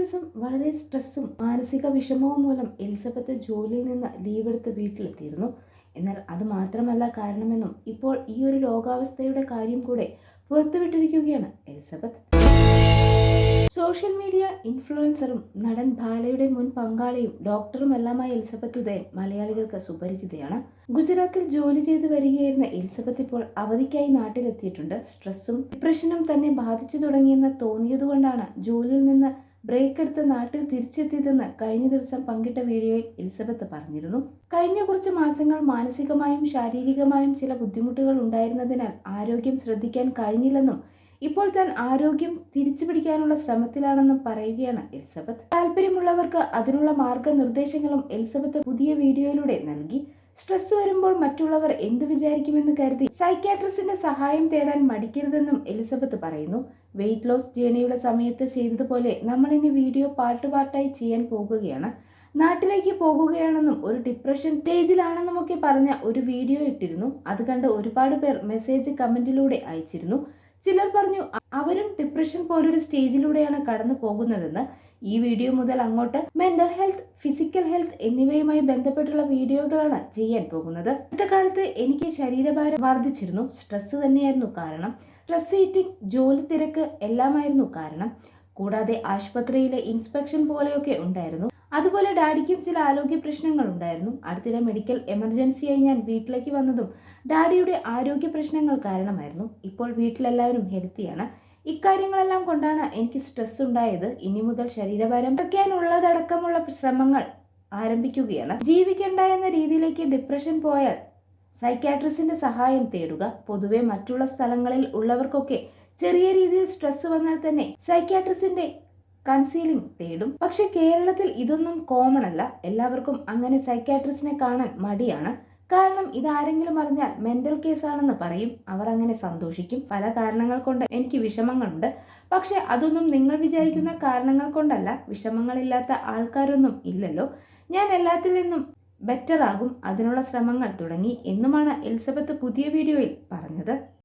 ദിവസം വളരെ സ്ട്രെസ്സും മാനസിക വിഷമവും മൂലം എലിസബത്ത് ജോലിയിൽ നിന്ന് ലീവെടുത്ത് വീട്ടിലെത്തിയിരുന്നു. എന്നാൽ അത് മാത്രമല്ല കാരണമെന്നും ഇപ്പോൾ ഈ ഒരു രോഗാവസ്ഥയുടെ കാര്യം കൂടെ പുറത്തുവിട്ടിരിക്കുകയാണ് എലിസബത്ത്. സോഷ്യൽ മീഡിയ ഇൻഫ്ലുവൻസറും നടൻ ബാലയുടെ മുൻ പങ്കാളിയും ഡോക്ടറുമെല്ലാമായ എലിസബത്ത് ഉദയൻ മലയാളികൾക്ക് സുപരിചിതയാണ്. ഗുജറാത്തിൽ ജോലി ചെയ്തു വരികയായിരുന്ന എലിസബത്ത് ഇപ്പോൾ അവധിക്കായി നാട്ടിലെത്തിയിട്ടുണ്ട്. സ്ട്രെസ്സും ഡിപ്രഷനും തന്നെ ബാധിച്ചു തുടങ്ങിയെന്ന് തോന്നിയതുകൊണ്ടാണ് ജോലിയിൽ നിന്ന് ബ്രേക്ക് എടുത്ത് നാട്ടിൽ തിരിച്ചെത്തിയതെന്ന് കഴിഞ്ഞ ദിവസം പങ്കിട്ട വീഡിയോയിൽ എലിസബത്ത് പറഞ്ഞിരുന്നു. കഴിഞ്ഞ കുറച്ച് മാസങ്ങൾ മാനസികമായും ശാരീരികമായും ചില ബുദ്ധിമുട്ടുകൾ ഉണ്ടായിരുന്നതിനാൽ ആരോഗ്യം ശ്രദ്ധിക്കാൻ കഴിഞ്ഞില്ലെന്നും ഇപ്പോൾ താൻ ആരോഗ്യം തിരിച്ചു പിടിക്കാനുള്ള ശ്രമത്തിലാണെന്നും പറയുകയാണ് എലിസബത്ത്. താല്പര്യമുള്ളവർക്ക് അതിനുള്ള മാർഗനിർദ്ദേശങ്ങളും എലിസബത്ത് പുതിയ വീഡിയോയിലൂടെ നൽകി. സ്ട്രെസ് വരുമ്പോൾ മറ്റുള്ളവർ എന്ത് വിചാരിക്കുമെന്ന് കരുതി സൈക്യാട്രിസ്റ്റിന്റെ സഹായം തേടാൻ മടിക്കരുതെന്നും എലിസബത്ത് പറയുന്നു. വെയിറ്റ് ലോസ് ജേണിയുടെ സമയത്ത് ചെയ്തതുപോലെ നമ്മൾ ഇനി വീഡിയോ പാർട്ടായി ചെയ്യാൻ പോകുകയാണ്. നാട്ടിലേക്ക് പോകുകയാണെന്നും ഒരു ഡിപ്രഷൻ സ്റ്റേജിലാണെന്നും ഒക്കെ പറഞ്ഞ ഒരു വീഡിയോ ഇട്ടിരുന്നു. അത് കണ്ട് ഒരുപാട് പേർ മെസ്സേജ് കമന്റിലൂടെ അയച്ചിരുന്നു. ചിലർ പറഞ്ഞു അവരും ഡിപ്രഷൻ പോലൊരു സ്റ്റേജിലൂടെയാണ് കടന്നു പോകുന്നതെന്ന്. ഈ വീഡിയോ മുതൽ അങ്ങോട്ട് മെന്റൽ ഹെൽത്ത്, ഫിസിക്കൽ ഹെൽത്ത് എന്നിവയുമായി ബന്ധപ്പെട്ടുള്ള വീഡിയോകളാണ് ചെയ്യാൻ പോകുന്നത്. ഇന്നത്തെ കാലത്ത് എനിക്ക് ശരീരഭാരം വർദ്ധിച്ചിരുന്നു. സ്ട്രെസ് തന്നെയായിരുന്നു കാരണം. സ്ട്രെസ് ഈറ്റിംഗ്, ജോലി തിരക്ക് എല്ലാമായിരുന്നു കാരണം. കൂടാതെ ആശുപത്രിയിലെ ഇൻസ്പെക്ഷൻ പോലെയൊക്കെ ഉണ്ടായിരുന്നു. അതുപോലെ ഡാഡിക്കും ചില ആരോഗ്യ പ്രശ്നങ്ങൾ ഉണ്ടായിരുന്നു. അടുത്തിടെ മെഡിക്കൽ എമർജൻസിയായി ഞാൻ വീട്ടിലേക്ക് വന്നതും ഡാഡിയുടെ ആരോഗ്യ പ്രശ്നങ്ങൾ കാരണമായിരുന്നു. ഇപ്പോൾ വീട്ടിലെല്ലാവരും ഹെൽത്തിയാണ്. ഇക്കാര്യങ്ങളെല്ലാം കൊണ്ടാണ് എനിക്ക് സ്ട്രെസ് ഉണ്ടായത്. ഇനി മുതൽ ശരീരഭാരം കുറയ്ക്കാനുള്ളതടക്കമുള്ള ശ്രമങ്ങൾ ആരംഭിക്കുകയാണ്. ജീവിക്കണ്ട എന്ന രീതിയിലേക്ക് ഡിപ്രഷൻ പോയാൽ സൈക്യാട്രിസ്റ്റിന്റെ സഹായം തേടുക. പൊതുവെ മറ്റുള്ള സ്ഥലങ്ങളിൽ ഉള്ളവർക്കൊക്കെ ചെറിയ രീതിയിൽ സ്ട്രെസ് വന്നാൽ തന്നെ സൈക്യാട്രിസ്റ്റിന്റെ കൺസീലിംഗ് തേടും. പക്ഷെ കേരളത്തിൽ ഇതൊന്നും കോമൺ അല്ല. എല്ലാവർക്കും അങ്ങനെ സൈക്യാട്രിസ്റ്റിനെ കാണാൻ മടിയാണ്. കാരണം ഇതാരെങ്കിലും അറിഞ്ഞാൽ മെന്റൽ കേസാണെന്ന് പറയും. അവർ അങ്ങനെ സന്തോഷിക്കും. പല കാരണങ്ങൾ കൊണ്ട് എനിക്ക് വിഷമങ്ങളുണ്ട്. പക്ഷെ അതൊന്നും നിങ്ങൾ വിചാരിക്കുന്ന കാരണങ്ങൾ കൊണ്ടല്ല. വിഷമങ്ങളില്ലാത്ത ആൾക്കാരൊന്നും ഇല്ലല്ലോ. ഞാൻ എല്ലാത്തിൽ നിന്നും ബെറ്റർ ആകും, അതിനുള്ള ശ്രമങ്ങൾ തുടങ്ങി എന്നുമാണ് എലിസബത്ത് പുതിയ വീഡിയോയിൽ പറഞ്ഞത്.